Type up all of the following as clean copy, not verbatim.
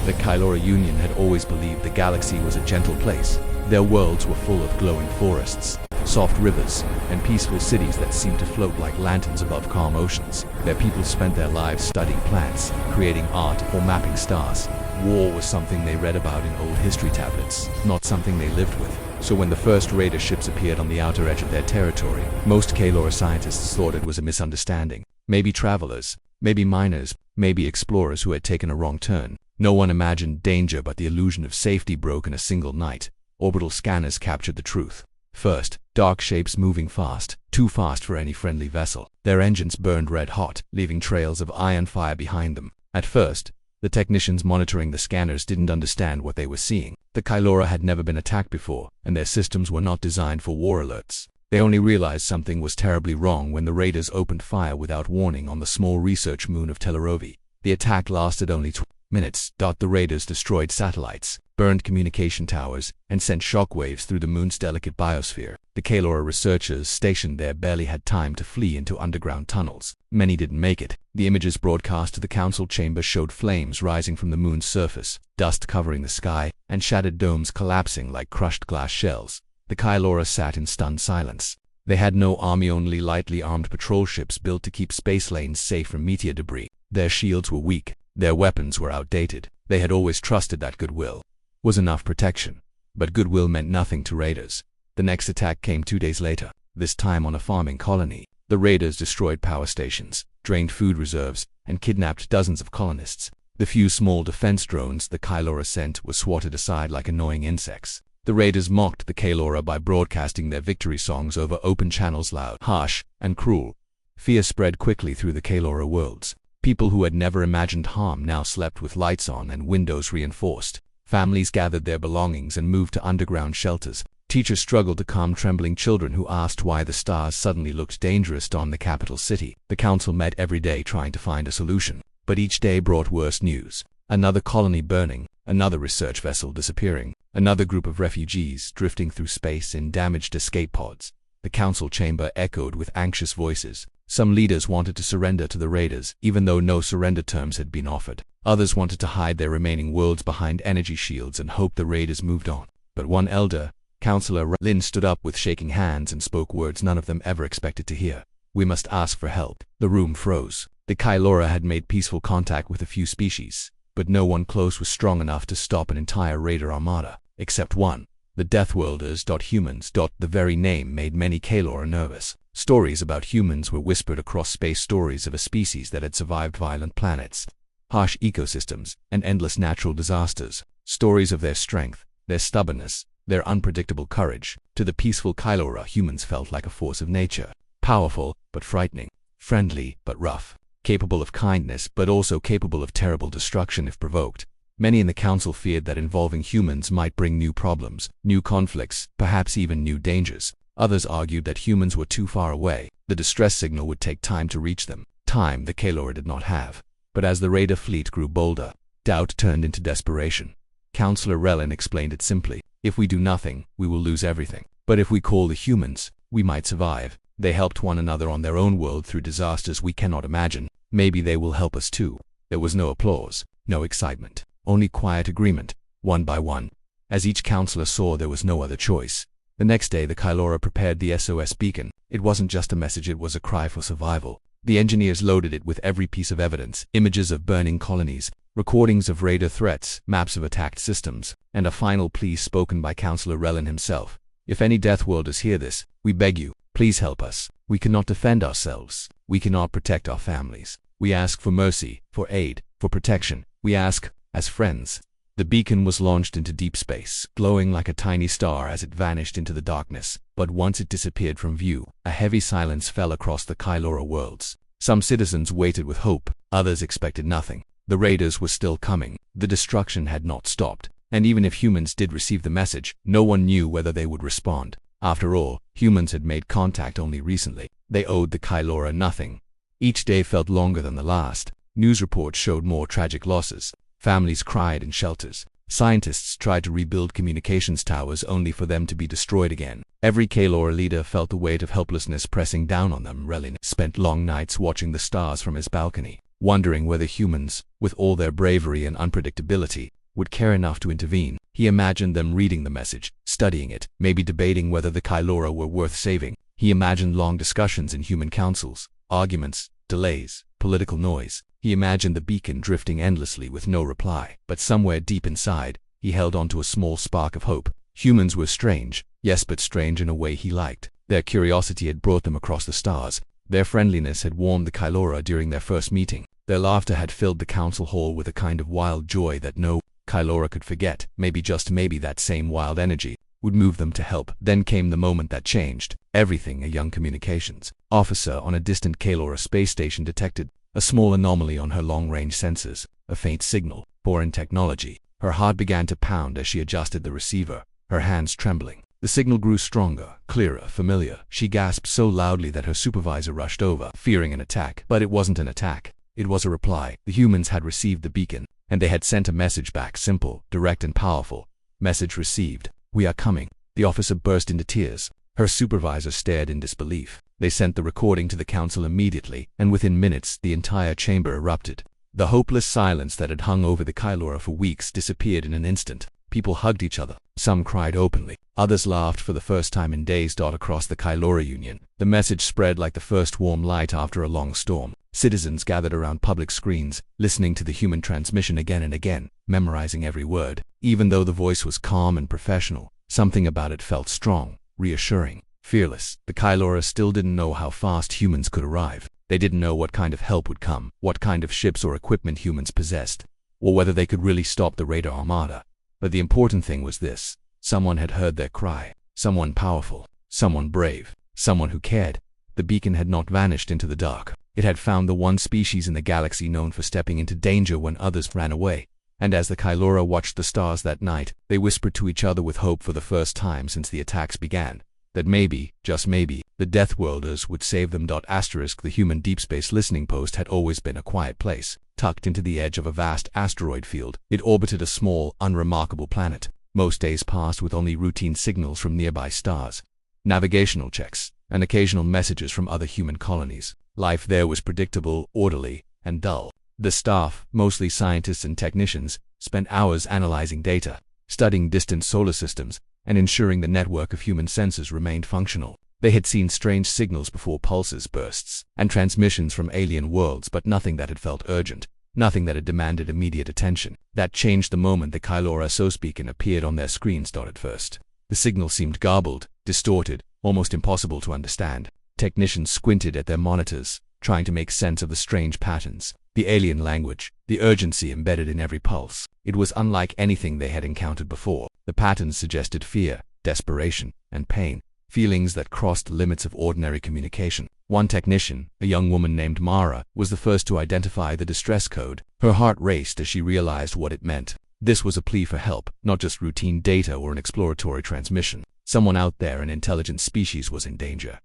The Kylora Union had always believed the galaxy was a gentle place. Their worlds were full of glowing forests, soft rivers, and peaceful cities that seemed to float like lanterns above calm oceans. Their people spent their lives studying plants, creating art, or mapping stars. War was something they read about in old history tablets, not something they lived with. So when the first raider ships appeared on the outer edge of their territory, most Kylora scientists thought it was a misunderstanding. Maybe travelers, maybe miners, maybe explorers who had taken a wrong turn. No one imagined danger, but the illusion of safety broke in a single night. Orbital scanners captured the truth. First, dark shapes moving fast, too fast for any friendly vessel. Their engines burned red hot, leaving trails of iron fire behind them. At first, the technicians monitoring the scanners didn't understand what they were seeing. The Kylora had never been attacked before, and their systems were not designed for war alerts. They only realized something was terribly wrong when the raiders opened fire without warning on the small research moon of Telerovi. The attack lasted only 20 minutes. The raiders destroyed satellites, burned communication towers, and sent shockwaves through the moon's delicate biosphere. The Kylora researchers stationed there barely had time to flee into underground tunnels. Many didn't make it. The images broadcast to the council chamber showed flames rising from the moon's surface, dust covering the sky, and shattered domes collapsing like crushed glass shells. The Kylora sat in stunned silence. They had no army, only lightly armed patrol ships built to keep space lanes safe from meteor debris. Their shields were weak. Their weapons were outdated. They had always trusted that goodwill was enough protection. But goodwill meant nothing to raiders. The next attack came 2 days later, this time on a farming colony. The raiders destroyed power stations, drained food reserves, and kidnapped dozens of colonists. The few small defense drones the Kylora sent were swatted aside like annoying insects. The raiders mocked the Kylora by broadcasting their victory songs over open channels, loud, harsh, and cruel. Fear spread quickly through the Kylora worlds. People who had never imagined harm now slept with lights on and windows reinforced. Families gathered their belongings and moved to underground shelters. Teachers struggled to calm trembling children who asked why the stars suddenly looked dangerous on the capital city. The council met every day trying to find a solution, but each day brought worse news. Another colony burning, another research vessel disappearing, another group of refugees drifting through space in damaged escape pods. The council chamber echoed with anxious voices. Some leaders wanted to surrender to the raiders, even though no surrender terms had been offered. Others wanted to hide their remaining worlds behind energy shields and hope the raiders moved on. But one elder, Councillor Lin, stood up with shaking hands and spoke words none of them ever expected to hear. "We must ask for help." The room froze. The Kylora had made peaceful contact with a few species, but no one close was strong enough to stop an entire raider armada, except one. The Deathworlders. Humans. The very name made many Kylora nervous. Stories about humans were whispered across space, stories of a species that had survived violent planets, harsh ecosystems, and endless natural disasters. Stories of their strength, their stubbornness, their unpredictable courage. To the peaceful Kylora, humans felt like a force of nature, powerful but frightening, friendly but rough, capable of kindness but also capable of terrible destruction if provoked. Many in the council feared that involving humans might bring new problems, new conflicts, perhaps even new dangers. Others argued that humans were too far away. The distress signal would take time to reach them, time the Kylora did not have. But as the raider fleet grew bolder, doubt turned into desperation. Councillor Relin explained it simply. If we do nothing, we will lose everything. But if we call the humans, we might survive. They helped one another on their own world through disasters we cannot imagine. Maybe they will help us too. There was no applause, no excitement, only quiet agreement, one by one. As each councillor saw there was no other choice. The next day the Kylora prepared the SOS beacon. It wasn't just a message, it was a cry for survival. The engineers loaded it with every piece of evidence, images of burning colonies, recordings of raider threats, maps of attacked systems, and a final plea spoken by Councillor Relin himself. If any Deathworlders hear this, we beg you, please help us. We cannot defend ourselves. We cannot protect our families. We ask for mercy, for aid, for protection. We ask, as friends. The beacon was launched into deep space, glowing like a tiny star as it vanished into the darkness. But once it disappeared from view, a heavy silence fell across the Kylora worlds. Some citizens waited with hope, others expected nothing. The raiders were still coming. The destruction had not stopped. And even if humans did receive the message, no one knew whether they would respond. After all, humans had made contact only recently. They owed the Kylora nothing. Each day felt longer than the last. News reports showed more tragic losses. Families cried in shelters. Scientists tried to rebuild communications towers only for them to be destroyed again. Every Kylora leader felt the weight of helplessness pressing down on them. Relin spent long nights watching the stars from his balcony, wondering whether humans, with all their bravery and unpredictability, would care enough to intervene. He imagined them reading the message, studying it, maybe debating whether the Kylora were worth saving. He imagined long discussions in human councils, arguments, delays, political noise. He imagined the beacon drifting endlessly with no reply. But somewhere deep inside, he held on to a small spark of hope. Humans were strange, yes, but strange in a way he liked. Their curiosity had brought them across the stars. Their friendliness had warmed the Kylora during their first meeting. Their laughter had filled the council hall with a kind of wild joy that no Kylora could forget. Maybe, just maybe, that same wild energy would move them to help. Then came the moment that changed everything. A young communications officer on a distant Kylora space station detected a small anomaly on her long-range sensors, a faint signal, foreign technology. Her heart began to pound as she adjusted the receiver, her hands trembling. The signal grew stronger, clearer, familiar. She gasped so loudly that her supervisor rushed over, fearing an attack. But it wasn't an attack. It was a reply. The humans had received the beacon, and they had sent a message back, simple, direct, and powerful. Message received. We are coming. The officer burst into tears. Her supervisor stared in disbelief. They sent the recording to the council immediately, and within minutes the entire chamber erupted. The hopeless silence that had hung over the Kylora for weeks disappeared in an instant. People hugged each other. Some cried openly. Others laughed for the first time in days. Across the Kylora Union, the message spread like the first warm light after a long storm. Citizens gathered around public screens, listening to the human transmission again and again, memorizing every word. Even though the voice was calm and professional, something about it felt strong, reassuring, fearless. The Kylora still didn't know how fast humans could arrive. They didn't know what kind of help would come, what kind of ships or equipment humans possessed, or whether they could really stop the radar armada. But the important thing was this: someone had heard their cry. Someone powerful, someone brave, someone who cared. The beacon had not vanished into the dark. It had found the one species in the galaxy known for stepping into danger when others ran away. And as the Kylora watched the stars that night, they whispered to each other with hope for the first time since the attacks began, that maybe, just maybe, the Deathworlders would save them. The human deep space listening post had always been a quiet place, tucked into the edge of a vast asteroid field. It orbited a small, unremarkable planet. Most days passed with only routine signals from nearby stars, navigational checks, and occasional messages from other human colonies. Life there was predictable, orderly, and dull. The staff, mostly scientists and technicians, spent hours analyzing data, studying distant solar systems, and ensuring the network of human sensors remained functional. They had seen strange signals before, pulses, bursts, and transmissions from alien worlds, but nothing that had felt urgent, nothing that had demanded immediate attention. That changed the moment the Kylora SOS beacon appeared on their screens. At first, the signal seemed garbled, distorted, almost impossible to understand. Technicians squinted at their monitors, trying to make sense of the strange patterns, the alien language, the urgency embedded in every pulse. It was unlike anything they had encountered before. The patterns suggested fear, desperation, and pain, feelings that crossed the limits of ordinary communication. One technician, a young woman named Mara, was the first to identify the distress code. Her heart raced as she realized what it meant. This was a plea for help, not just routine data or an exploratory transmission. Someone out there, an intelligent species, was in danger.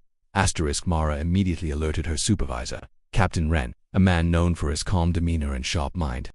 Mara immediately alerted her supervisor, Captain Wren, a man known for his calm demeanor and sharp mind.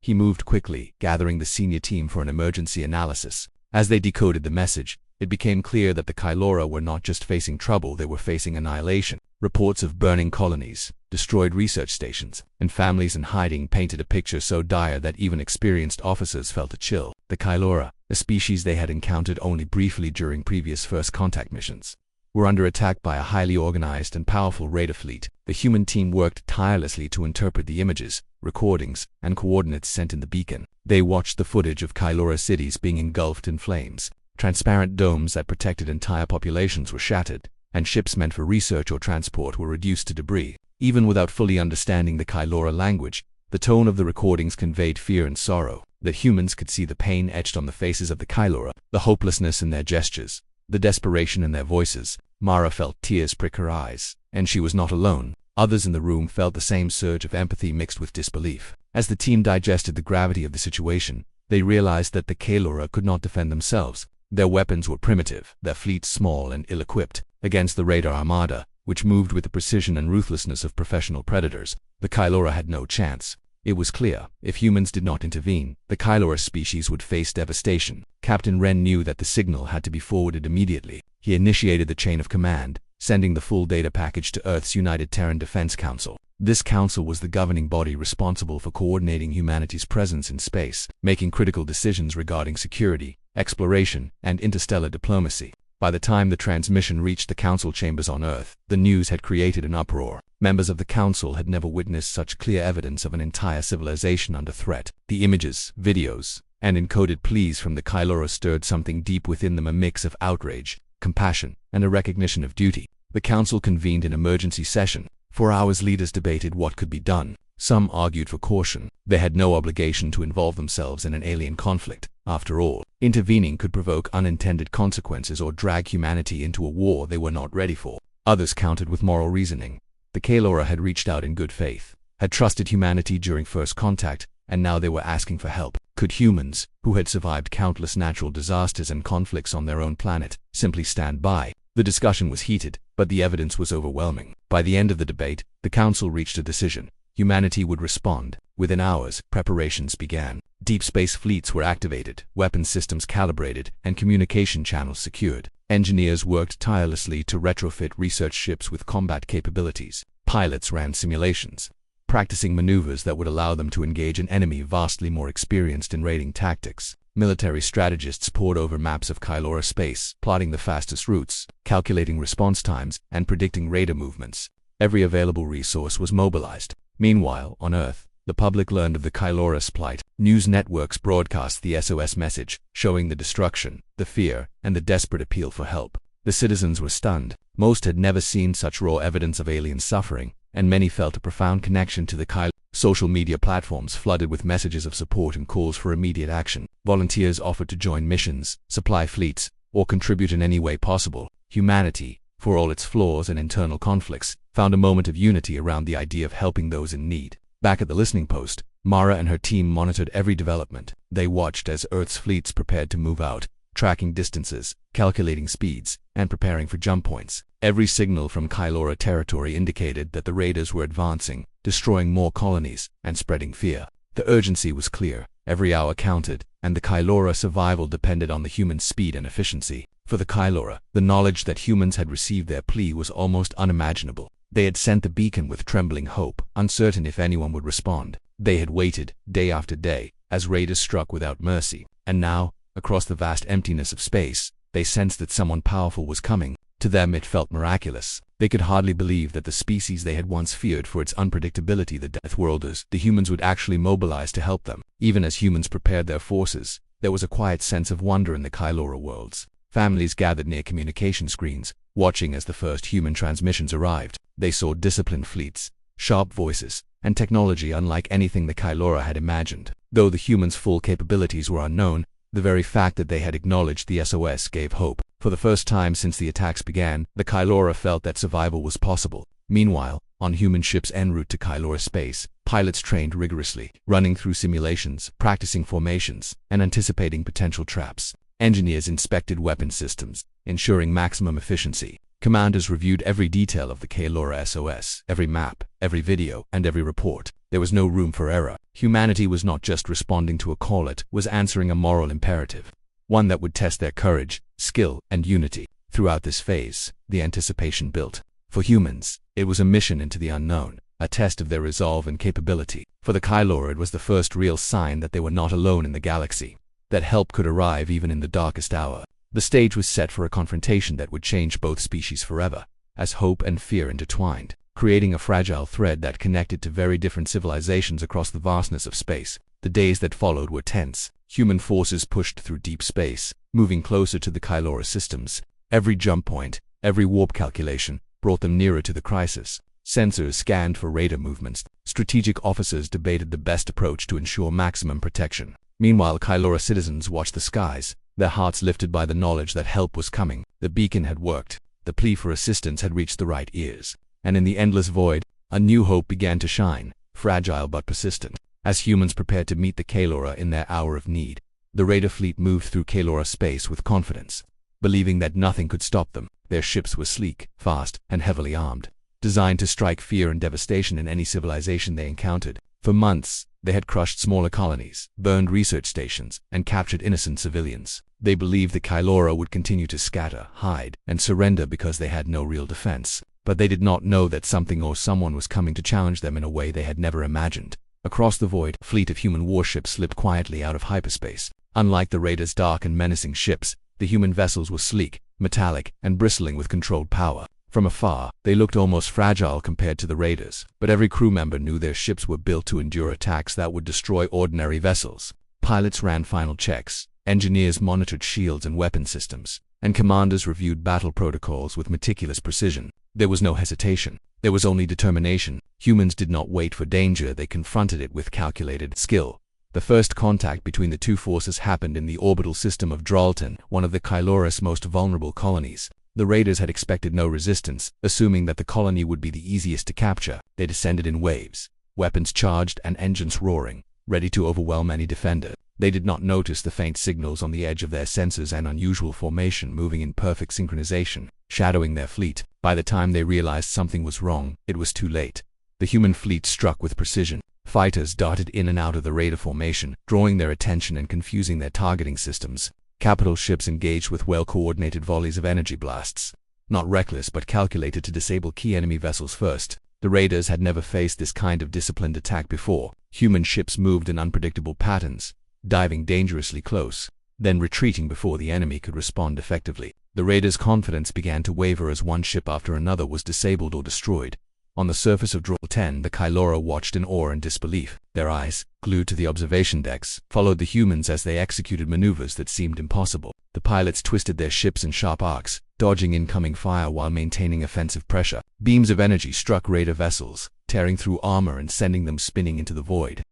He moved quickly, gathering the senior team for an emergency analysis. As they decoded the message, it became clear that the Kylora were not just facing trouble, they were facing annihilation. Reports of burning colonies, destroyed research stations, and families in hiding painted a picture so dire that even experienced officers felt a chill. The Kylora, a species they had encountered only briefly during previous first contact missions, were under attack by a highly organized and powerful radar fleet. The human team worked tirelessly to interpret the images, recordings, and coordinates sent in the beacon. They watched the footage of Kylora cities being engulfed in flames. Transparent domes that protected entire populations were shattered, and ships meant for research or transport were reduced to debris. Even without fully understanding the Kylora language, the tone of the recordings conveyed fear and sorrow. The humans could see the pain etched on the faces of the Kylora, the hopelessness in their gestures, the desperation in their voices. Mara felt tears prick her eyes, and she was not alone. Others in the room felt the same surge of empathy mixed with disbelief. As the team digested the gravity of the situation, they realized that the Kylora could not defend themselves. Their weapons were primitive, their fleet small and ill-equipped. Against the radar armada, which moved with the precision and ruthlessness of professional predators, the Kylora had no chance. It was clear, if humans did not intervene, the Kylora species would face devastation. Captain Wren knew that the signal had to be forwarded immediately. He initiated the chain of command, sending the full data package to Earth's United Terran Defense Council. This council was the governing body responsible for coordinating humanity's presence in space, making critical decisions regarding security, exploration, and interstellar diplomacy. By the time the transmission reached the council chambers on Earth, the news had created an uproar. Members of the council had never witnessed such clear evidence of an entire civilization under threat. The images, videos, and encoded pleas from the Kylora stirred something deep within them, a mix of outrage, compassion, and a recognition of duty. The council convened an emergency session. For hours, leaders debated what could be done. Some argued for caution. They had no obligation to involve themselves in an alien conflict. After all, intervening could provoke unintended consequences or drag humanity into a war they were not ready for. Others countered with moral reasoning. The Kylora had reached out in good faith, had trusted humanity during first contact, and now they were asking for help. Could humans, who had survived countless natural disasters and conflicts on their own planet, simply stand by? The discussion was heated, but the evidence was overwhelming. By the end of the debate, the council reached a decision. Humanity would respond. Within hours, preparations began. Deep space fleets were activated, weapon systems calibrated, and communication channels secured. Engineers worked tirelessly to retrofit research ships with combat capabilities. Pilots ran simulations, practicing maneuvers that would allow them to engage an enemy vastly more experienced in raiding tactics. Military strategists pored over maps of Kylora space, plotting the fastest routes, calculating response times, and predicting raider movements. Every available resource was mobilized. Meanwhile, on Earth, the public learned of the Kylora's plight. News networks broadcast the SOS message, showing the destruction, the fear, and the desperate appeal for help. The citizens were stunned. Most had never seen such raw evidence of alien suffering, and many felt a profound connection to the Kylora. Social media platforms flooded with messages of support and calls for immediate action. Volunteers offered to join missions, supply fleets, or contribute in any way possible. Humanity, for all its flaws and internal conflicts, found a moment of unity around the idea of helping those in need. Back at the listening post, Mara and her team monitored every development. They watched as Earth's fleets prepared to move out, tracking distances, calculating speeds, and preparing for jump points. Every signal from Kylora territory indicated that the raiders were advancing, destroying more colonies, and spreading fear. The urgency was clear. Every hour counted, and the Kylora survival depended on the human speed and efficiency. For the Kylora, the knowledge that humans had received their plea was almost unimaginable. They had sent the beacon with trembling hope, uncertain if anyone would respond. They had waited, day after day, as raiders struck without mercy. And now, across the vast emptiness of space, they sensed that someone powerful was coming. To them it felt miraculous. They could hardly believe that the species they had once feared for its unpredictability, the Deathworlders, the humans, would actually mobilize to help them. Even as humans prepared their forces, there was a quiet sense of wonder in the Kylora worlds. Families gathered near communication screens, watching as the first human transmissions arrived. They saw disciplined fleets, sharp voices, and technology unlike anything the Kylora had imagined. Though the humans' full capabilities were unknown, the very fact that they had acknowledged the SOS gave hope. For the first time since the attacks began, the Kylora felt that survival was possible. Meanwhile, on human ships en route to Kylora space, pilots trained rigorously, running through simulations, practicing formations, and anticipating potential traps. Engineers inspected weapon systems, ensuring maximum efficiency. Commanders reviewed every detail of the Kylora SOS, every map, every video, and every report. There was no room for error. Humanity was not just responding to a call, it was answering a moral imperative, one that would test their courage, skill, and unity. Throughout this phase, the anticipation built. For humans, it was a mission into the unknown, a test of their resolve and capability. For the Kylora, it was the first real sign that they were not alone in the galaxy, that help could arrive even in the darkest hour. The stage was set for a confrontation that would change both species forever, as hope and fear intertwined, creating a fragile thread that connected to very different civilizations across the vastness of space. The days that followed were tense. Human forces pushed through deep space, moving closer to the Kylora systems. Every jump point, every warp calculation, brought them nearer to the crisis. Sensors scanned for raider movements. Strategic officers debated the best approach to ensure maximum protection. Meanwhile, Kylora citizens watched the skies, their hearts lifted by the knowledge that help was coming. The beacon had worked. The plea for assistance had reached the right ears. And in the endless void, a new hope began to shine, fragile but persistent. As humans prepared to meet the Kylora in their hour of need, the raider fleet moved through Kylora space with confidence, believing that nothing could stop them. Their ships were sleek, fast, and heavily armed, designed to strike fear and devastation in any civilization they encountered. For months, they had crushed smaller colonies, burned research stations, and captured innocent civilians. They believed the Kylora would continue to scatter, hide, and surrender because they had no real defense. but they did not know that something or someone was coming to challenge them in a way they had never imagined. Across the void, a fleet of human warships slipped quietly out of hyperspace. Unlike the raiders' dark and menacing ships, the human vessels were sleek, metallic, and bristling with controlled power. From afar, they looked almost fragile compared to the raiders, but every crew member knew their ships were built to endure attacks that would destroy ordinary vessels. Pilots ran final checks, engineers monitored shields and weapon systems, and commanders reviewed battle protocols with meticulous precision. There was no hesitation. There was only determination. Humans did not wait for danger, they confronted it with calculated skill. The first contact between the two forces happened in the orbital system of Dralton, one of the Kyloris' most vulnerable colonies. The raiders had expected no resistance, assuming that the colony would be the easiest to capture. They descended in waves, weapons charged and engines roaring, ready to overwhelm any defender. They did not notice the faint signals on the edge of their sensors and unusual formation moving in perfect synchronization, shadowing their fleet. By the time they realized something was wrong, it was too late. The human fleet struck with precision. Fighters darted in and out of the raider formation, drawing their attention and confusing their targeting systems. Capital ships engaged with well-coordinated volleys of energy blasts, not reckless but calculated to disable key enemy vessels first. The raiders had never faced this kind of disciplined attack before. Human ships moved in unpredictable patterns, diving dangerously close, then retreating before the enemy could respond effectively. The raiders' confidence began to waver as one ship after another was disabled or destroyed. On the surface of Dralton, the Kylora watched in awe and disbelief. Their eyes, glued to the observation decks, followed the humans as they executed maneuvers that seemed impossible. The pilots twisted their ships in sharp arcs, dodging incoming fire while maintaining offensive pressure. Beams of energy struck raider vessels, tearing through armor and sending them spinning into the void.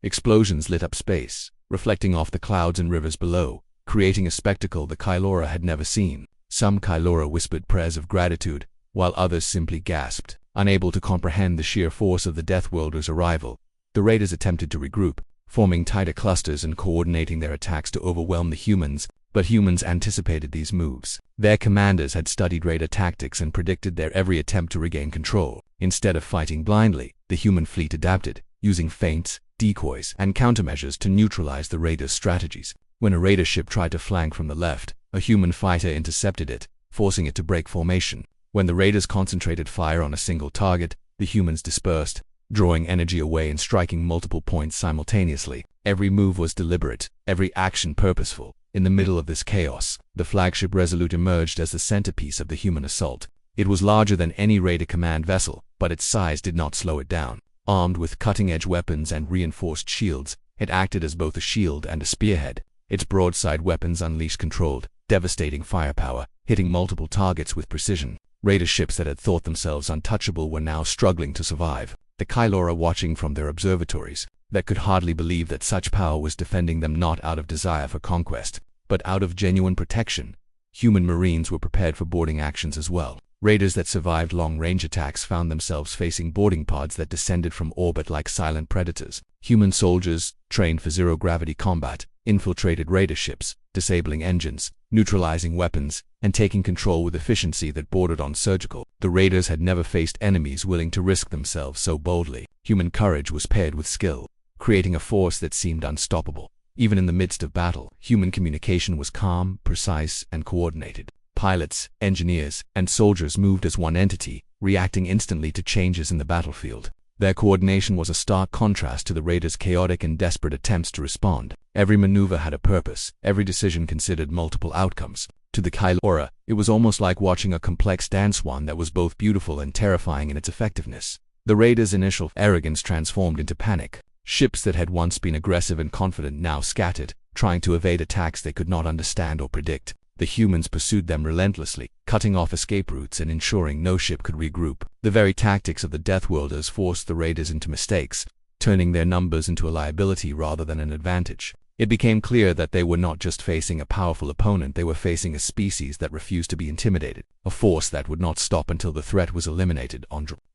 Explosions lit up space, reflecting off the clouds and rivers below, creating a spectacle the Kylora had never seen. Some Kylora whispered prayers of gratitude, while others simply gasped, unable to comprehend the sheer force of the Deathworlders' arrival. The raiders attempted to regroup, forming tighter clusters and coordinating their attacks to overwhelm the humans, but humans anticipated these moves. Their commanders had studied raider tactics and predicted their every attempt to regain control. Instead of fighting blindly, the human fleet adapted, using feints, decoys, and countermeasures to neutralize the raiders' strategies. When a raider ship tried to flank from the left, a human fighter intercepted it, forcing it to break formation. When the raiders concentrated fire on a single target, the humans dispersed, drawing energy away and striking multiple points simultaneously. Every move was deliberate, every action purposeful. In the middle of this chaos, the flagship Resolute emerged as the centerpiece of the human assault. It was larger than any raider command vessel, but its size did not slow it down. Armed with cutting-edge weapons and reinforced shields, it acted as both a shield and a spearhead. Its broadside weapons unleashed controlled, devastating firepower, hitting multiple targets with precision. Raider ships that had thought themselves untouchable were now struggling to survive. The Kylora, watching from their observatories, that could hardly believe that such power was defending them not out of desire for conquest, but out of genuine protection. Human marines were prepared for boarding actions as well. Raiders that survived long-range attacks found themselves facing boarding pods that descended from orbit like silent predators. Human soldiers, trained for zero-gravity combat, infiltrated raider ships, disabling engines, neutralizing weapons, and taking control with efficiency that bordered on surgical. The raiders had never faced enemies willing to risk themselves so boldly. Human courage was paired with skill, creating a force that seemed unstoppable. Even in the midst of battle, human communication was calm, precise, and coordinated. Pilots, engineers, and soldiers moved as one entity, reacting instantly to changes in the battlefield. Their coordination was a stark contrast to the raiders' chaotic and desperate attempts to respond. Every maneuver had a purpose, every decision considered multiple outcomes. To the Kylora, it was almost like watching a complex dance one that was both beautiful and terrifying in its effectiveness. The raiders' initial arrogance transformed into panic. Ships that had once been aggressive and confident now scattered, trying to evade attacks they could not understand or predict. The humans pursued them relentlessly, cutting off escape routes and ensuring no ship could regroup. The very tactics of the Deathworlders forced the raiders into mistakes, turning their numbers into a liability rather than an advantage. It became clear that they were not just facing a powerful opponent, they were facing a species that refused to be intimidated, a force that would not stop until the threat was eliminated.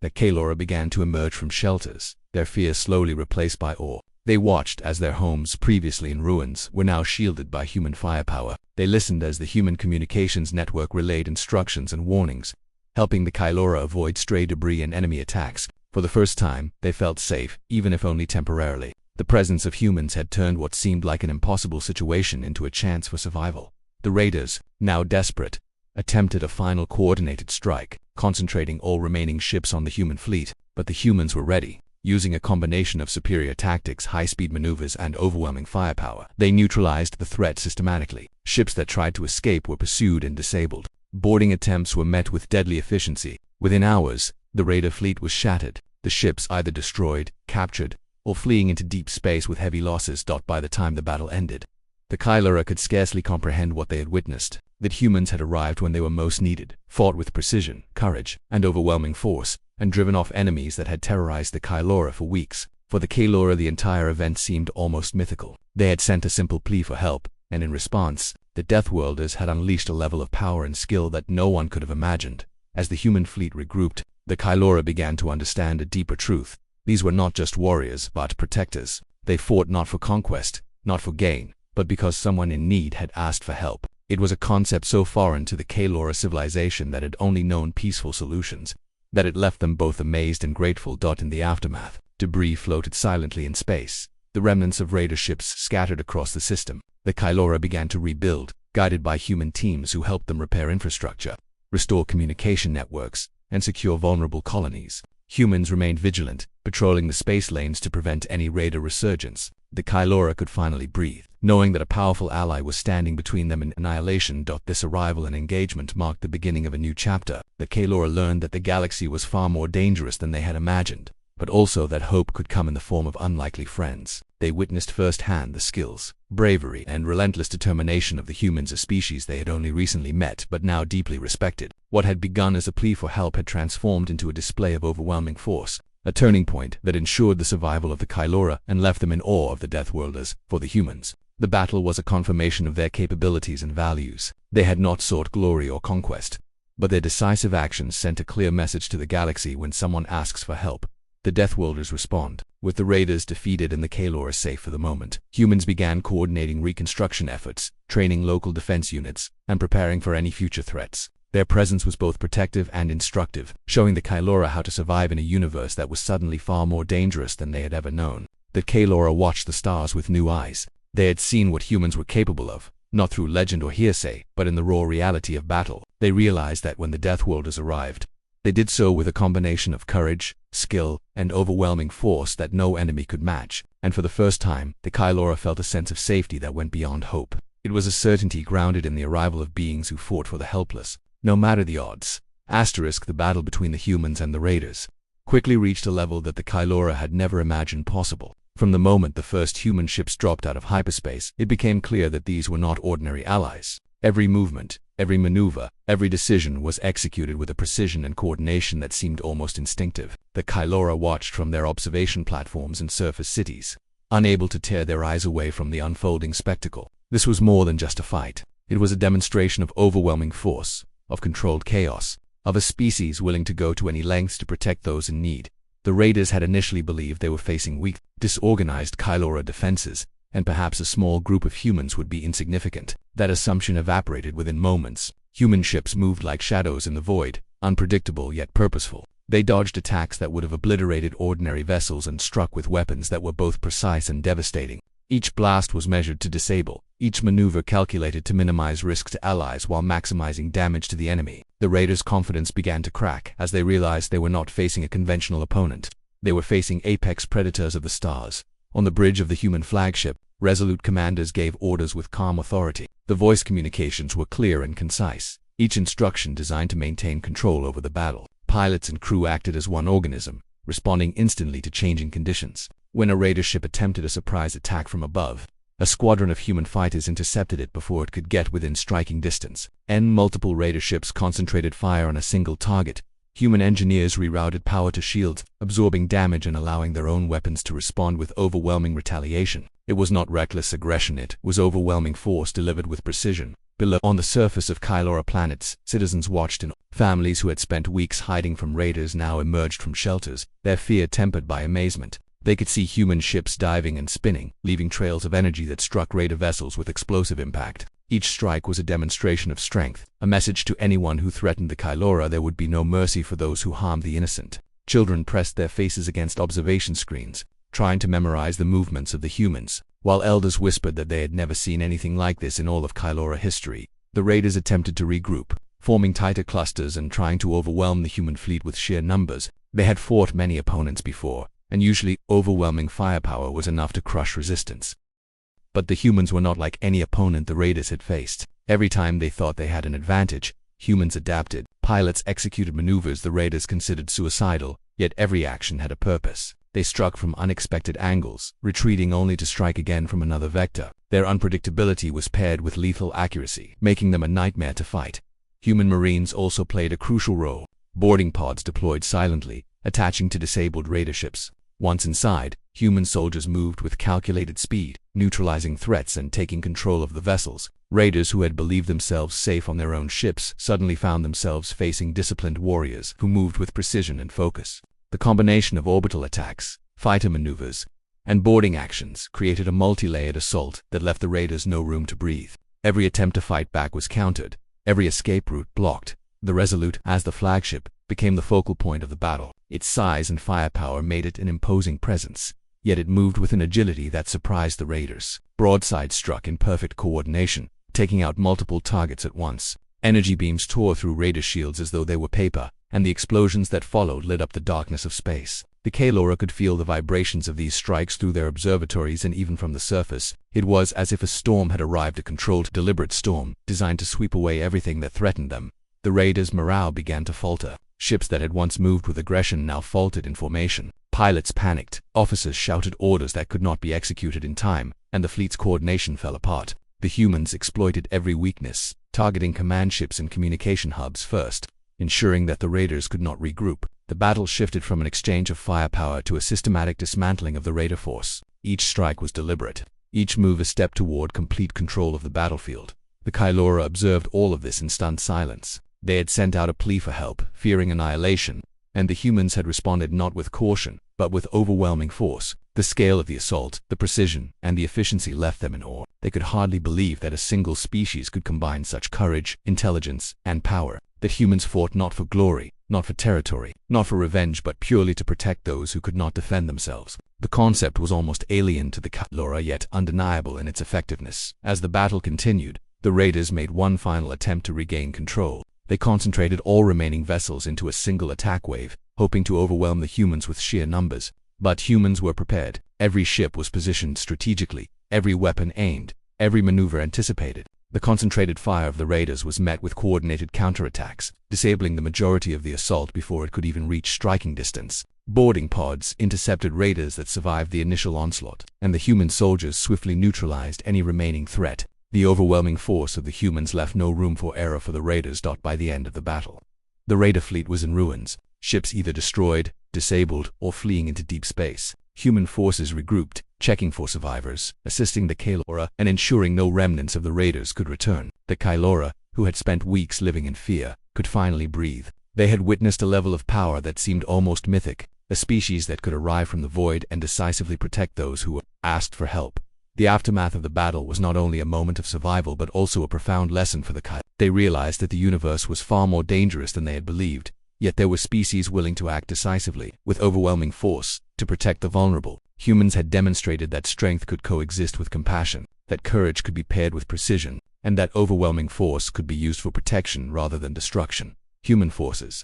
The Kylora began to emerge from shelters, their fear slowly replaced by awe. They watched as their homes, previously in ruins, were now shielded by human firepower. They listened as the human communications network relayed instructions and warnings, helping the Kylora avoid stray debris and enemy attacks. For the first time, they felt safe, even if only temporarily. The presence of humans had turned what seemed like an impossible situation into a chance for survival. The raiders, now desperate, attempted a final coordinated strike. concentrating all remaining ships on the human fleet. But the humans were ready. Using a combination of superior tactics, high-speed maneuvers, and overwhelming firepower, they neutralized the threat systematically. Ships that tried to escape were pursued and disabled. Boarding attempts were met with deadly efficiency. Within hours, the raider fleet was shattered, the ships either destroyed, captured, or fleeing into deep space with heavy losses. By the time the battle ended, the Kylora could scarcely comprehend what they had witnessed, that humans had arrived when they were most needed, fought with precision, courage, and overwhelming force, and driven off enemies that had terrorized the Kylora for weeks. For the Kylora, the entire event seemed almost mythical. They had sent a simple plea for help, and in response, the Deathworlders had unleashed a level of power and skill that no one could have imagined. As the human fleet regrouped, the Kylora began to understand a deeper truth. These were not just warriors, but protectors. They fought not for conquest, not for gain, but because someone in need had asked for help. It was a concept so foreign to the Kylora civilization that had only known peaceful solutions, that it left them both amazed and grateful. In the aftermath, debris floated silently in space. The remnants of raider ships scattered across the system. The Kylora began to rebuild, guided by human teams who helped them repair infrastructure, restore communication networks, and secure vulnerable colonies. Humans remained vigilant, patrolling the space lanes to prevent any raider resurgence. The Kylora could finally breathe, knowing that a powerful ally was standing between them and annihilation. This arrival and engagement marked the beginning of a new chapter. The Kylora learned that the galaxy was far more dangerous than they had imagined, but also that hope could come in the form of unlikely friends. They witnessed firsthand the skills, bravery, and relentless determination of the humans, a species they had only recently met but now deeply respected. What had begun as a plea for help had transformed into a display of overwhelming force, a turning point that ensured the survival of the Kylora and left them in awe of the Deathworlders. For the humans, the battle was a confirmation of their capabilities and values. They had not sought glory or conquest, but their decisive actions sent a clear message to the galaxy. When someone asks for help, the Deathworlders respond. With the raiders defeated and the Kylora safe for the moment, humans began coordinating reconstruction efforts, training local defense units, and preparing for any future threats. Their presence was both protective and instructive, showing the Kylora how to survive in a universe that was suddenly far more dangerous than they had ever known. The Kylora watched the stars with new eyes. They had seen what humans were capable of, not through legend or hearsay, but in the raw reality of battle. They realized that when the Deathworlders arrived, they did so with a combination of courage, skill, and overwhelming force that no enemy could match. And for the first time, the Kylora felt a sense of safety that went beyond hope. It was a certainty grounded in the arrival of beings who fought for the helpless, no matter the odds. The battle between the humans and the raiders quickly reached a level that the Kylora had never imagined possible. From the moment the first human ships dropped out of hyperspace, it became clear that these were not ordinary allies. Every movement, every maneuver, every decision was executed with a precision and coordination that seemed almost instinctive. The Kylora watched from their observation platforms in surface cities, unable to tear their eyes away from the unfolding spectacle. This was more than just a fight. It was a demonstration of overwhelming force, of controlled chaos, of a species willing to go to any lengths to protect those in need. The raiders had initially believed they were facing weak, disorganized Kylora defenses, and perhaps a small group of humans would be insignificant. That assumption evaporated within moments. Human ships moved like shadows in the void, unpredictable yet purposeful. They dodged attacks that would have obliterated ordinary vessels and struck with weapons that were both precise and devastating. Each blast was measured to disable, each maneuver calculated to minimize risk to allies while maximizing damage to the enemy. The raiders' confidence began to crack as they realized they were not facing a conventional opponent. They were facing apex predators of the stars. On the bridge of the human flagship, resolute commanders gave orders with calm authority. The voice communications were clear and concise, each instruction designed to maintain control over the battle. Pilots and crew acted as one organism, responding instantly to changing conditions. When a raider ship attempted a surprise attack from above, a squadron of human fighters intercepted it before it could get within striking distance. Multiple raider ships concentrated fire on a single target. Human engineers rerouted power to shields, absorbing damage and allowing their own weapons to respond with overwhelming retaliation. It was not reckless aggression, it was overwhelming force delivered with precision. Below, on the surface of Kylora planets, citizens watched in awe. Families who had spent weeks hiding from raiders now emerged from shelters, their fear tempered by amazement. They could see human ships diving and spinning, leaving trails of energy that struck raider vessels with explosive impact. Each strike was a demonstration of strength, a message to anyone who threatened the Kylora there would be no mercy for those who harmed the innocent. Children pressed their faces against observation screens, trying to memorize the movements of the humans, while elders whispered that they had never seen anything like this in all of Kylora history. The raiders attempted to regroup, forming tighter clusters and trying to overwhelm the human fleet with sheer numbers. They had fought many opponents before, and usually overwhelming firepower was enough to crush resistance. But the humans were not like any opponent the raiders had faced. Every time they thought they had an advantage, humans adapted. Pilots executed maneuvers the raiders considered suicidal, yet every action had a purpose. They struck from unexpected angles, retreating only to strike again from another vector. Their unpredictability was paired with lethal accuracy, making them a nightmare to fight. Human marines also played a crucial role. Boarding pods deployed silently, attaching to disabled raider ships. Once inside, human soldiers moved with calculated speed, neutralizing threats and taking control of the vessels. Raiders who had believed themselves safe on their own ships suddenly found themselves facing disciplined warriors who moved with precision and focus. The combination of orbital attacks, fighter maneuvers, and boarding actions created a multi-layered assault that left the raiders no room to breathe. Every attempt to fight back was countered, every escape route blocked. The Resolute, as the flagship, became the focal point of the battle. Its size and firepower made it an imposing presence, yet it moved with an agility that surprised the raiders. Broadsides struck in perfect coordination, taking out multiple targets at once. Energy beams tore through raider shields as though they were paper, and the explosions that followed lit up the darkness of space. The Kalora could feel the vibrations of these strikes through their observatories and even from the surface. It was as if a storm had arrived, a controlled, deliberate storm, designed to sweep away everything that threatened them. The raiders' morale began to falter. Ships that had once moved with aggression now faltered in formation. Pilots panicked, officers shouted orders that could not be executed in time, and the fleet's coordination fell apart. The humans exploited every weakness, targeting command ships and communication hubs first, ensuring that the raiders could not regroup. The battle shifted from an exchange of firepower to a systematic dismantling of the raider force. Each strike was deliberate, each move a step toward complete control of the battlefield. The Kylora observed all of this in stunned silence. They had sent out a plea for help, fearing annihilation, and the humans had responded not with caution, but with overwhelming force. The scale of the assault, the precision, and the efficiency left them in awe. They could hardly believe that a single species could combine such courage, intelligence, and power. That humans fought not for glory, not for territory, not for revenge, but purely to protect those who could not defend themselves. The concept was almost alien to the Kylora, yet undeniable in its effectiveness. As the battle continued, the raiders made one final attempt to regain control. They concentrated all remaining vessels into a single attack wave, hoping to overwhelm the humans with sheer numbers. But humans were prepared. Every ship was positioned strategically, every weapon aimed, every maneuver anticipated. The concentrated fire of the raiders was met with coordinated counterattacks, disabling the majority of the assault before it could even reach striking distance. Boarding pods intercepted raiders that survived the initial onslaught, and the human soldiers swiftly neutralized any remaining threat. The overwhelming force of the humans left no room for error for the raiders. By the end of the battle, the raider fleet was in ruins, ships either destroyed, disabled, or fleeing into deep space. Human forces regrouped, checking for survivors, assisting the Kylora, and ensuring no remnants of the raiders could return. The Kylora, who had spent weeks living in fear, could finally breathe. They had witnessed a level of power that seemed almost mythic, a species that could arrive from the void and decisively protect those who asked for help. The aftermath of the battle was not only a moment of survival but also a profound lesson for the Kylora. They realized that the universe was far more dangerous than they had believed, yet there were species willing to act decisively, with overwhelming force, to protect the vulnerable. Humans had demonstrated that strength could coexist with compassion, that courage could be paired with precision, and that overwhelming force could be used for protection rather than destruction. Human forces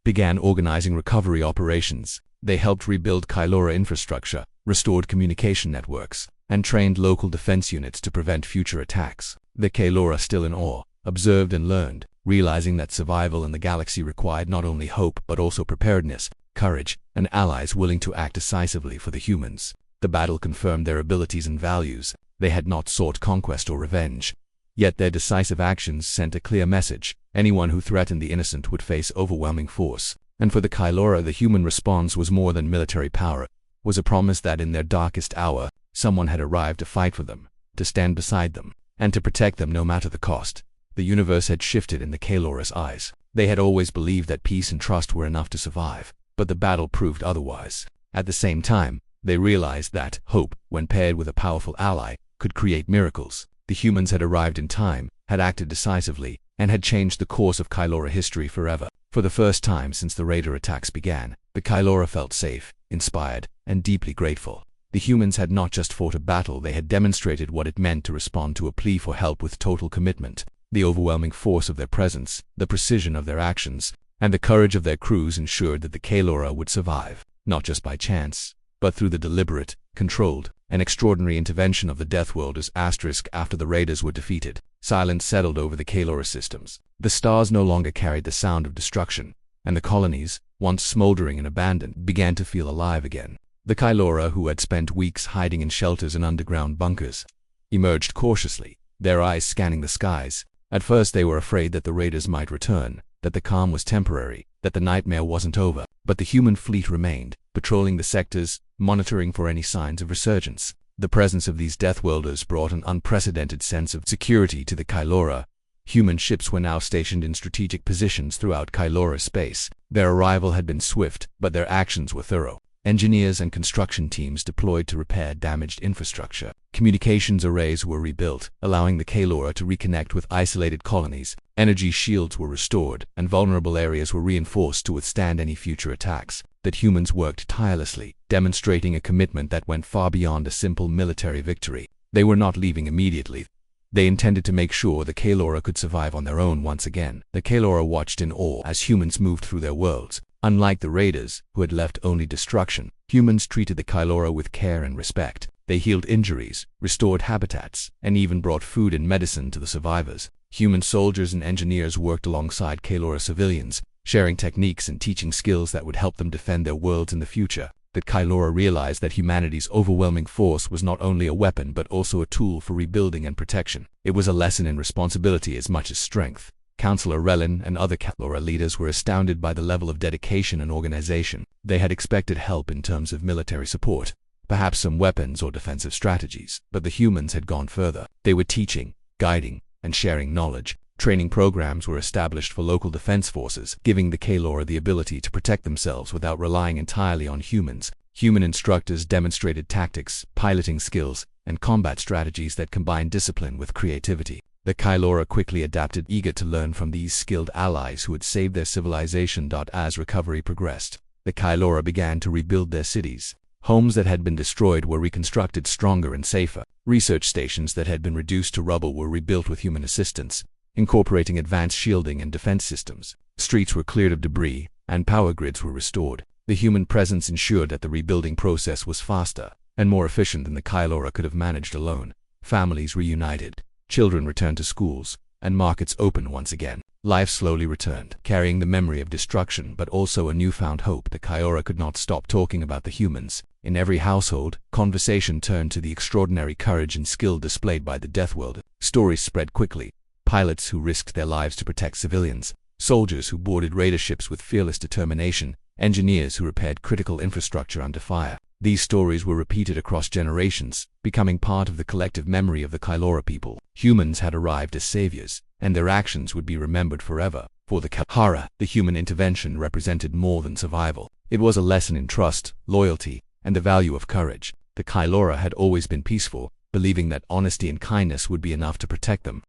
began organizing recovery operations. They helped rebuild Kylora infrastructure, restored communication networks, and trained local defense units to prevent future attacks. The Kylora, still in awe, observed and learned, realizing that survival in the galaxy required not only hope but also preparedness, courage, and allies willing to act decisively for the humans. The battle confirmed their abilities and values. They had not sought conquest or revenge, yet their decisive actions sent a clear message. Anyone who threatened the innocent would face overwhelming force. And for the Kylora, the human response was more than military power. It was a promise that in their darkest hour, someone had arrived to fight for them, to stand beside them, and to protect them no matter the cost. The universe had shifted in the Kylora's eyes. They had always believed that peace and trust were enough to survive, but the battle proved otherwise. At the same time, they realized that hope, when paired with a powerful ally, could create miracles. The humans had arrived in time, had acted decisively, and had changed the course of Kylora history forever. For the first time since the raider attacks began, the Kylora felt safe, inspired, and deeply grateful. The humans had not just fought a battle, they had demonstrated what it meant to respond to a plea for help with total commitment. The overwhelming force of their presence, the precision of their actions, and the courage of their crews ensured that the Kaelora would survive, not just by chance, but through the deliberate, controlled, and extraordinary intervention of the Deathworlders. After the raiders were defeated, silence settled over the Kaelora systems. The stars no longer carried the sound of destruction, and the colonies, once smoldering and abandoned, began to feel alive again. The Kaelora, who had spent weeks hiding in shelters and underground bunkers, emerged cautiously, their eyes scanning the skies. At first they were afraid that the raiders might return, that the calm was temporary, that the nightmare wasn't over. But the human fleet remained, patrolling the sectors, monitoring for any signs of resurgence. The presence of these Deathworlders brought an unprecedented sense of security to the Kaelora. Human ships were now stationed in strategic positions throughout Kaelora space. Their arrival had been swift, but their actions were thorough. Engineers and construction teams deployed to repair damaged infrastructure. Communications arrays were rebuilt, allowing the Kaelora to reconnect with isolated colonies. Energy shields were restored, and vulnerable areas were reinforced to withstand any future attacks. That humans worked tirelessly, demonstrating a commitment that went far beyond a simple military victory. They were not leaving immediately. They intended to make sure the Kaelora could survive on their own once again. The Kaelora watched in awe as humans moved through their worlds. Unlike the raiders, who had left only destruction, humans treated the Kaelora with care and respect. They healed injuries, restored habitats, and even brought food and medicine to the survivors. Human soldiers and engineers worked alongside Kaelora civilians, sharing techniques and teaching skills that would help them defend their worlds in the future. The Kaelora realized that humanity's overwhelming force was not only a weapon but also a tool for rebuilding and protection. It was a lesson in responsibility as much as strength. Counselor Relin and other Kaelora leaders were astounded by the level of dedication and organization. They had expected help in terms of military support, perhaps some weapons or defensive strategies, but the humans had gone further. They were teaching, guiding, and sharing knowledge. Training programs were established for local defense forces, giving the Kaelora the ability to protect themselves without relying entirely on humans. Human instructors demonstrated tactics, piloting skills, and combat strategies that combined discipline with creativity. The Kaelora quickly adapted, eager to learn from these skilled allies who had saved their civilization. As recovery progressed, the Kaelora began to rebuild their cities. Homes that had been destroyed were reconstructed stronger and safer. Research stations that had been reduced to rubble were rebuilt with human assistance, incorporating advanced shielding and defense systems. Streets were cleared of debris, and power grids were restored. The human presence ensured that the rebuilding process was faster and more efficient than the Kaelora could have managed alone. Families reunited, children returned to schools, and markets opened once again. Life slowly returned, carrying the memory of destruction but also a newfound hope. The Kaelora could not stop talking about the humans. In every household, conversation turned to the extraordinary courage and skill displayed by the Deathworld. Stories spread quickly. Pilots who risked their lives to protect civilians, soldiers who boarded raider ships with fearless determination, engineers who repaired critical infrastructure under fire. These stories were repeated across generations, becoming part of the collective memory of the Kaelora people. Humans had arrived as saviors, and their actions would be remembered forever. For the Kaelora, the human intervention represented more than survival. It was a lesson in trust, loyalty, and the value of courage. The Kaelora had always been peaceful, believing that honesty and kindness would be enough to protect them.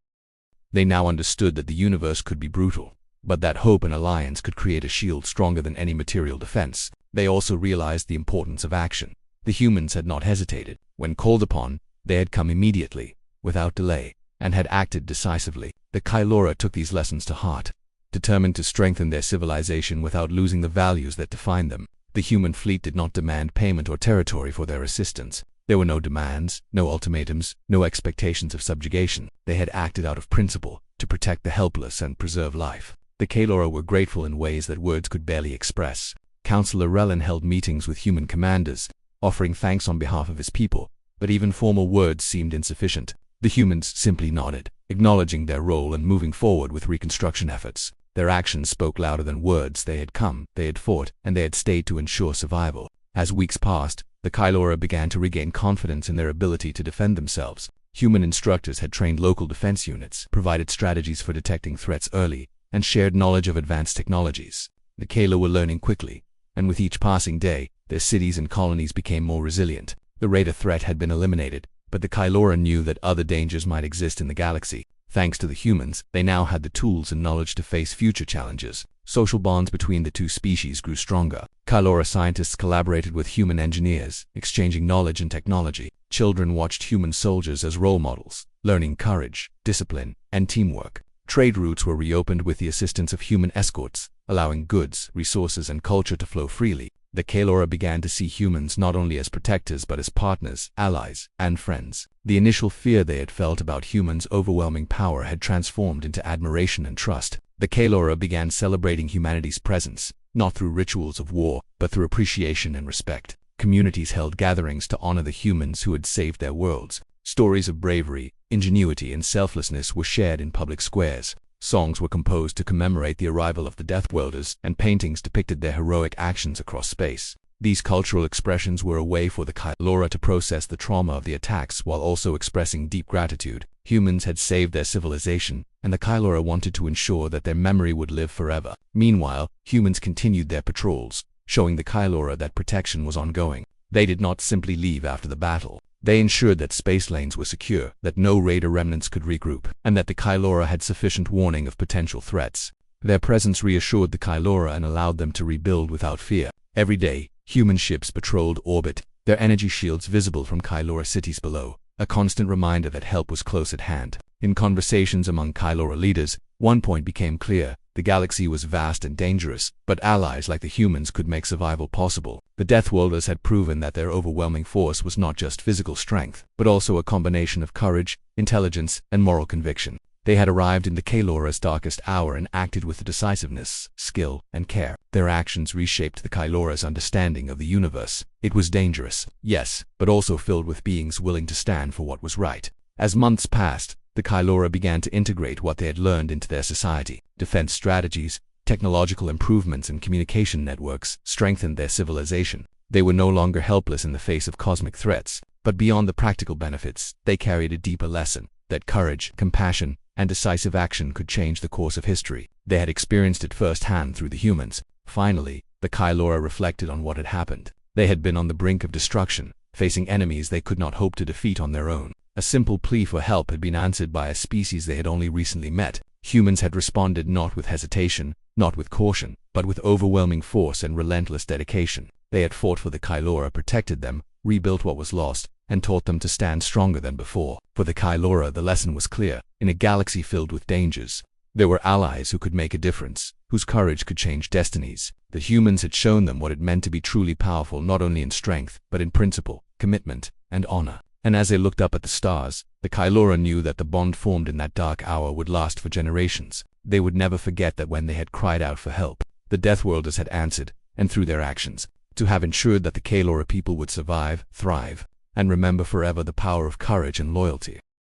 They now understood that the universe could be brutal, but that hope and alliance could create a shield stronger than any material defense. They also realized the importance of action. The humans had not hesitated. When called upon, they had come immediately, without delay, and had acted decisively. The Kaelora took these lessons to heart, determined to strengthen their civilization without losing the values that defined them. The human fleet did not demand payment or territory for their assistance. There were no demands, no ultimatums, no expectations of subjugation. They had acted out of principle, to protect the helpless and preserve life. The Kaelora were grateful in ways that words could barely express. Counselor Relin held meetings with human commanders, offering thanks on behalf of his people, but even formal words seemed insufficient. The humans simply nodded, acknowledging their role and moving forward with reconstruction efforts. Their actions spoke louder than words. They had come, they had fought, and they had stayed to ensure survival. As weeks passed, the Kaelora began to regain confidence in their ability to defend themselves. Human instructors had trained local defense units, provided strategies for detecting threats early, and shared knowledge of advanced technologies. The Kaelora were learning quickly, and with each passing day, their cities and colonies became more resilient. The raider threat had been eliminated, but the Kaelora knew that other dangers might exist in the galaxy. Thanks to the humans, they now had the tools and knowledge to face future challenges. Social bonds between the two species grew stronger. Kaelora scientists collaborated with human engineers, exchanging knowledge and technology. Children watched human soldiers as role models, learning courage, discipline, and teamwork. Trade routes were reopened with the assistance of human escorts, allowing goods, resources, and culture to flow freely. The Kaelora began to see humans not only as protectors but as partners, allies, and friends. The initial fear they had felt about humans' overwhelming power had transformed into admiration and trust. The Kaelora began celebrating humanity's presence, not through rituals of war, but through appreciation and respect. Communities held gatherings to honor the humans who had saved their worlds. Stories of bravery, ingenuity, and selflessness were shared in public squares. Songs were composed to commemorate the arrival of the Deathworlders, and paintings depicted their heroic actions across space. These cultural expressions were a way for the Kaelora to process the trauma of the attacks while also expressing deep gratitude. Humans had saved their civilization, and the Kaelora wanted to ensure that their memory would live forever. Meanwhile, humans continued their patrols, showing the Kaelora that protection was ongoing. They did not simply leave after the battle. They ensured that space lanes were secure, that no raider remnants could regroup, and that the Kaelora had sufficient warning of potential threats. Their presence reassured the Kaelora and allowed them to rebuild without fear. Every day, human ships patrolled orbit, their energy shields visible from Kaelora cities below, a constant reminder that help was close at hand. In conversations among Kaelora leaders, one point became clear: the galaxy was vast and dangerous, but allies like the humans could make survival possible. The Deathworlders had proven that their overwhelming force was not just physical strength, but also a combination of courage, intelligence, and moral conviction. They had arrived in the Kaelora's darkest hour and acted with decisiveness, skill, and care. Their actions reshaped the Kaelora's understanding of the universe. It was dangerous, yes, but also filled with beings willing to stand for what was right. As months passed, the Kaelora began to integrate what they had learned into their society. Defense strategies, technological improvements, and communication networks strengthened their civilization. They were no longer helpless in the face of cosmic threats, but beyond the practical benefits, they carried a deeper lesson: that courage, compassion, and decisive action could change the course of history. They had experienced it firsthand through the humans. Finally, the Kaelora reflected on what had happened. They had been on the brink of destruction, facing enemies they could not hope to defeat on their own. A simple plea for help had been answered by a species they had only recently met. Humans had responded not with hesitation, not with caution, but with overwhelming force and relentless dedication. They had fought for the Kaelora, protected them, rebuilt what was lost, and taught them to stand stronger than before. For the Kaelora, the lesson was clear: in a galaxy filled with dangers, there were allies who could make a difference, whose courage could change destinies. The humans had shown them what it meant to be truly powerful, not only in strength, but in principle, commitment, and honor. And as they looked up at the stars, the Kaelora knew that the bond formed in that dark hour would last for generations. They would never forget that when they had cried out for help, the Deathworlders had answered, and through their actions, to have ensured that the Kaelora people would survive, thrive, and remember forever the power of courage and loyalty.